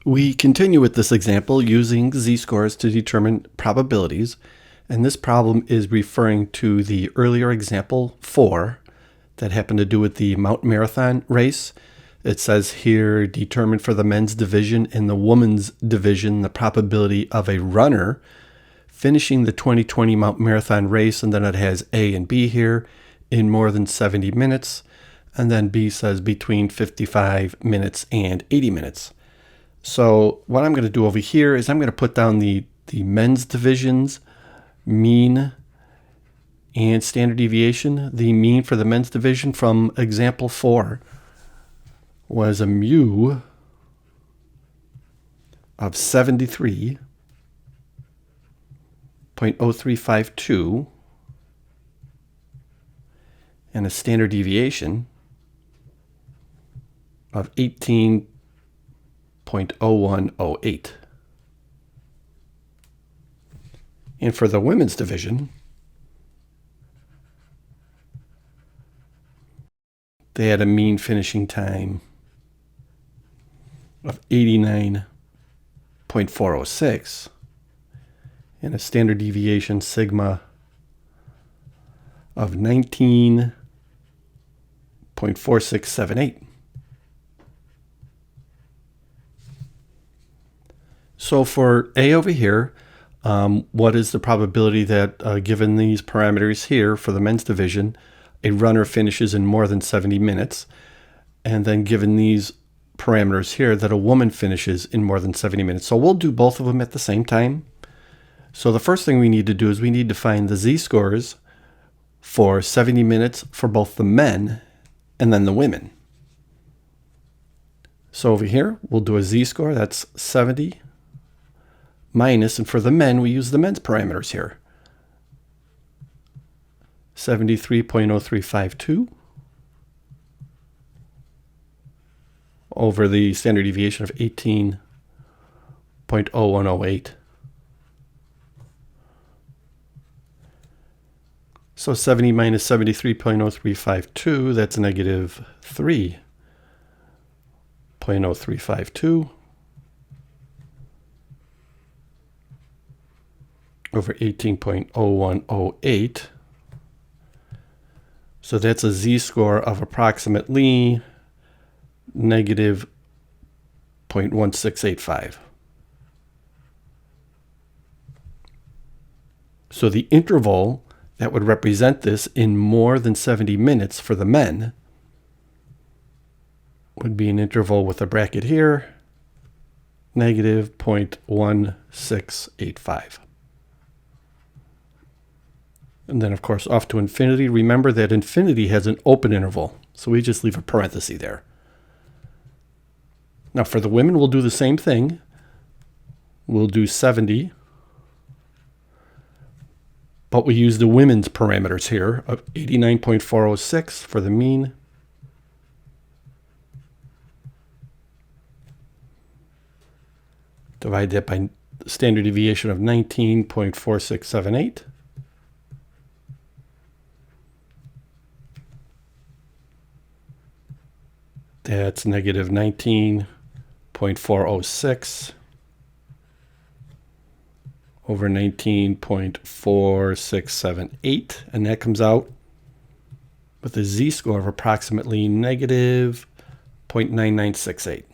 We continue with this example using z-scores to determine probabilities, and this problem is referring to the earlier example 4 that happened to do with the mountain marathon race. It says here, determine for the men's division and the women's division the probability of a runner finishing the 2020 mountain marathon race, and then it has A and B here, in more than 70 minutes, and then B says between 55 minutes and 80 minutes. So what I'm going to do over here is I'm going to put down the men's divisions, mean and standard deviation. The mean for the men's division from example 4 was a mu of 73.0352 and a standard deviation of 18.0108. And for the women's division, they had a mean finishing time of 89.406 and a standard deviation sigma of 19.4678. So for A over here, what is the probability that given these parameters here for the men's division, a runner finishes in more than 70 minutes, and then given these parameters here that a woman finishes in more than 70 minutes. So we'll do both of them at the same time. So the first thing we need to do is we need to find the z-scores for 70 minutes for both the men and then the women. So over here, we'll do a z-score, that's 70 minus, and for the men, we use the men's parameters here. 73.0352 over the standard deviation of 18.0108. So 70 minus 73.0352, that's negative 3.0352 over 18.0108. So that's a z-score of approximately negative 0.1685. So the interval that would represent this in more than 70 minutes for the men would be an interval with a bracket here, negative 0.1685. And then, of course, off to infinity. Remember that infinity has an open interval, so we just leave a parenthesis there. Now, for the women, we'll do the same thing. We'll do 70, but we use the women's parameters here of 89.406 for the mean. Divide that by standard deviation of 19.4678. That's negative 19.406 over 19.4678, and that comes out with a z-score of approximately negative 0.9968.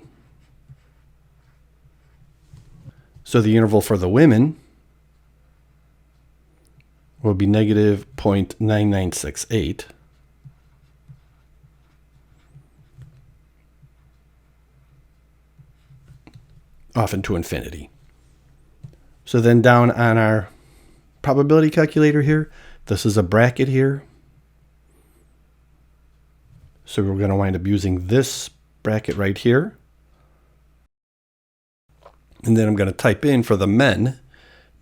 So the interval for the women will be negative 0.9968. Off into infinity. So then down on our probability calculator here, this is a bracket here. So we're going to wind up using this bracket right here. And then I'm going to type in for the men,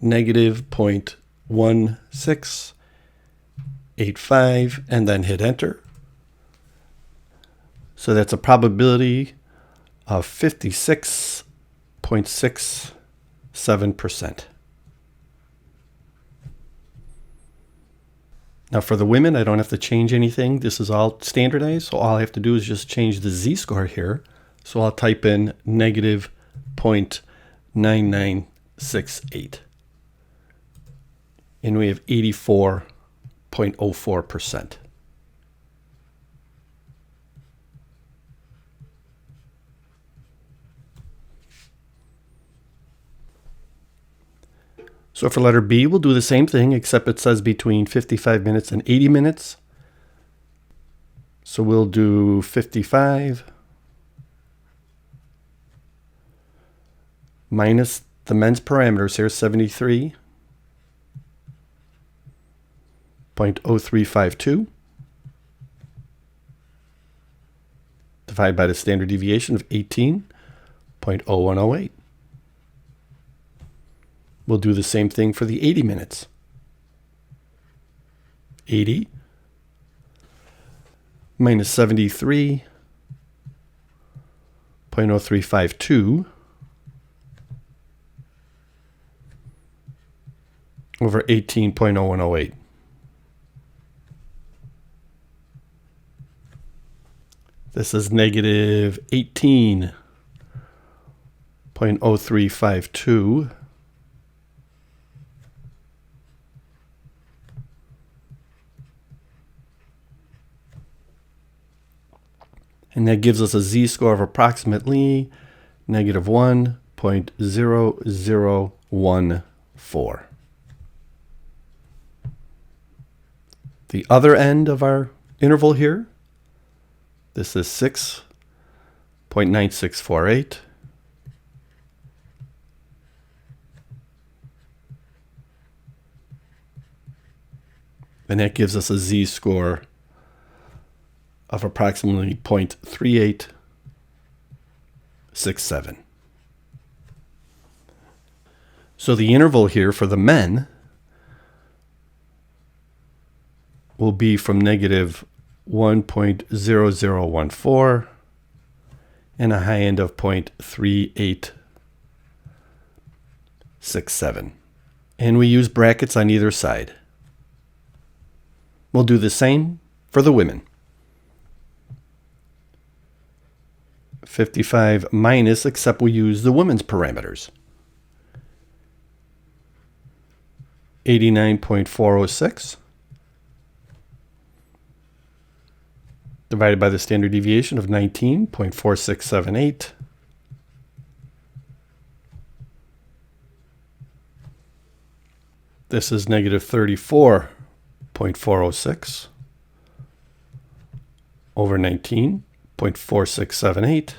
negative 0.1685, and then hit enter. So that's a probability of 56.67%. Now for the women, I don't have to change anything. This is all standardized, so all I have to do is just change the z-score here. So I'll type in negative 9968. And we have 84.04%. So for letter B, we'll do the same thing, except it says between 55 minutes and 80 minutes. So we'll do 55 minus the men's parameters here, 73.0352, divided by the standard deviation of 18.0108. We'll do the same thing for the 80 minutes. 80 minus 73.0352 over 18.0108. This is negative 18.0352 and that gives us a z-score of approximately negative 1.0014. The other end of our interval here, this is 6.9648. And that gives us a z-score of approximately 0.3867. So the interval here for the men will be from negative 1.0014 and a high end of 0.3867. And we use brackets on either side. We'll do the same for the women. 55 minus, except we use the women's parameters. 89.406 divided by the standard deviation of 19.4678. This is negative 34.406 over 19.4678.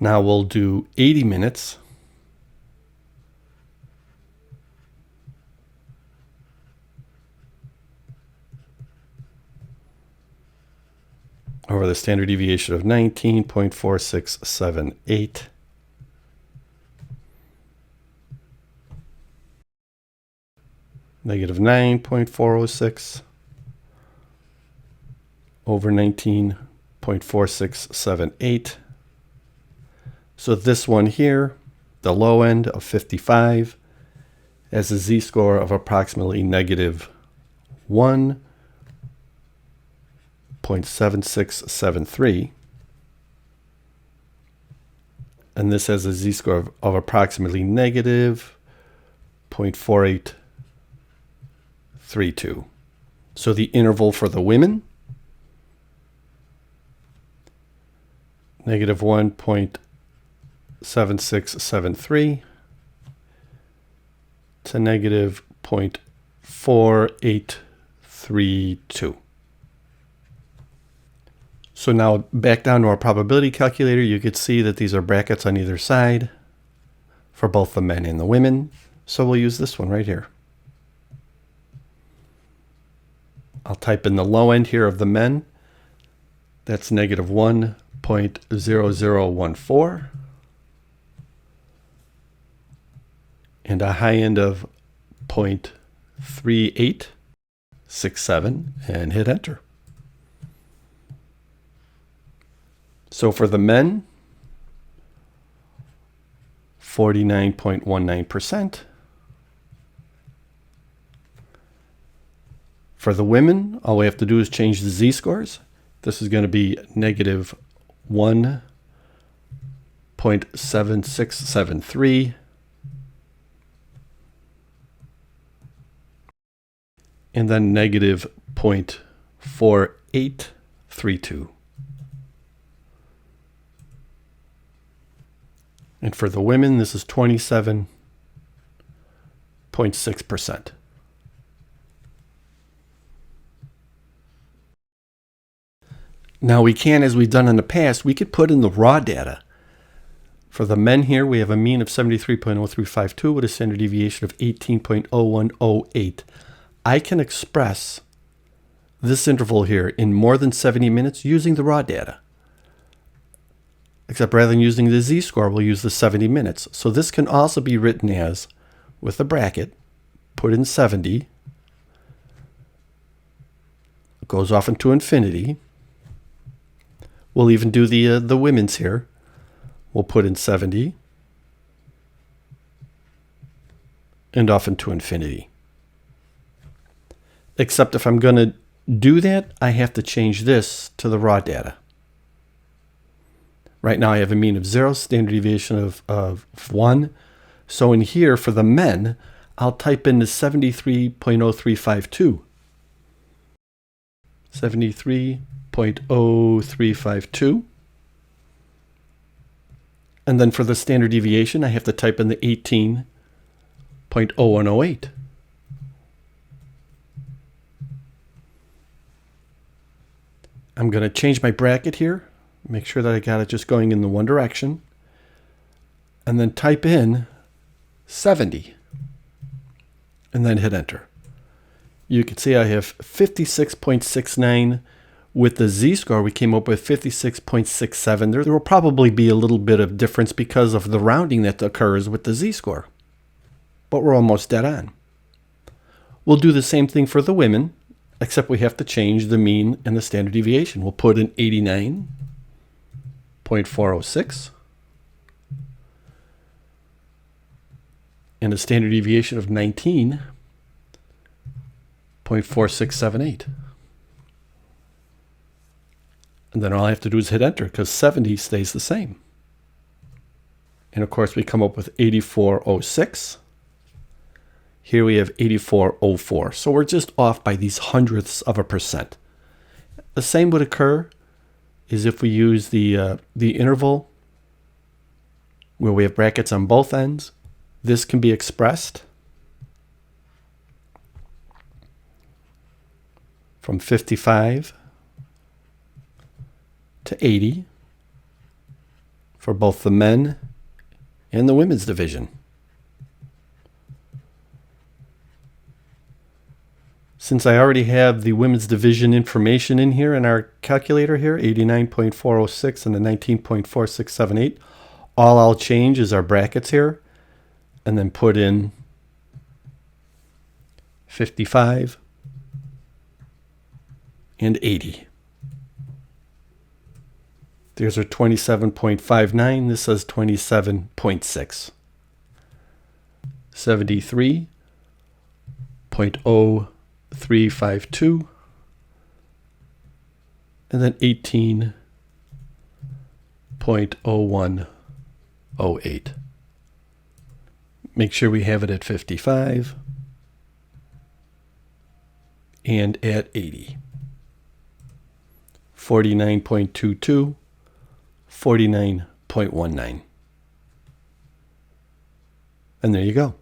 Now we'll do 80 minutes. Over the standard deviation of 19.4678. Negative 9.406 over 19.4678. So this one here, the low end of 55, has a z-score of approximately negative 1.7673. And this has a z-score of approximately negative 0.4832. So the interval for the women, negative 1.7673 to negative 0.4832. So now back down to our probability calculator, you could see that these are brackets on either side for both the men and the women. So we'll use this one right here. I'll type in the low end here of the men. That's negative 1.0014. And a high end of 0.3867 and hit enter. So for the men, 49.19%. For the women, all we have to do is change the z-scores. This is going to be negative 0.7673, and then negative 0.4832. And for the women, this is 27.6%. Now we can, as we've done in the past, we could put in the raw data. For the men here, we have a mean of 73.0352 with a standard deviation of 18.0108. I can express this interval here in more than 70 minutes using the raw data. Except rather than using the z-score, we'll use the 70 minutes. So this can also be written as, with a bracket, put in 70, it goes off into infinity. We'll even do the women's here. We'll put in 70 and off into infinity. Except if I'm going to do that, I have to change this to the raw data. Right now I have a mean of 0, standard deviation of 1. So in here, for the men, I'll type in the 73.0352. 73.0352. And then for the standard deviation, I have to type in the 18.0108. I'm going to change my bracket here. Make sure that I got it just going in the one direction. And then type in 70. And then hit enter. You can see I have 56.69. With the z-score, we came up with 56.67. There will probably be a little bit of difference because of the rounding that occurs with the z-score. But we're almost dead on. We'll do the same thing for the women, except we have to change the mean and the standard deviation. We'll put in 89.406 and a standard deviation of 19.4678. And then all I have to do is hit enter because 70 stays the same. And of course we come up with 8406. Here we have 8404. So we're just off by these hundredths of a percent. The same would occur is if we use the interval where we have brackets on both ends. This can be expressed from 55 to 80 for both the men and the women's division. Since I already have the women's division information in here in our calculator here, 89.406 and the 19.4678, all I'll change is our brackets here and then put in 55 and 80. There's our 27.59. This says 27.6. 73.0352. And then 18.0108. Make sure we have it at 55 and at 80. 49.22. 49.19. And there you go.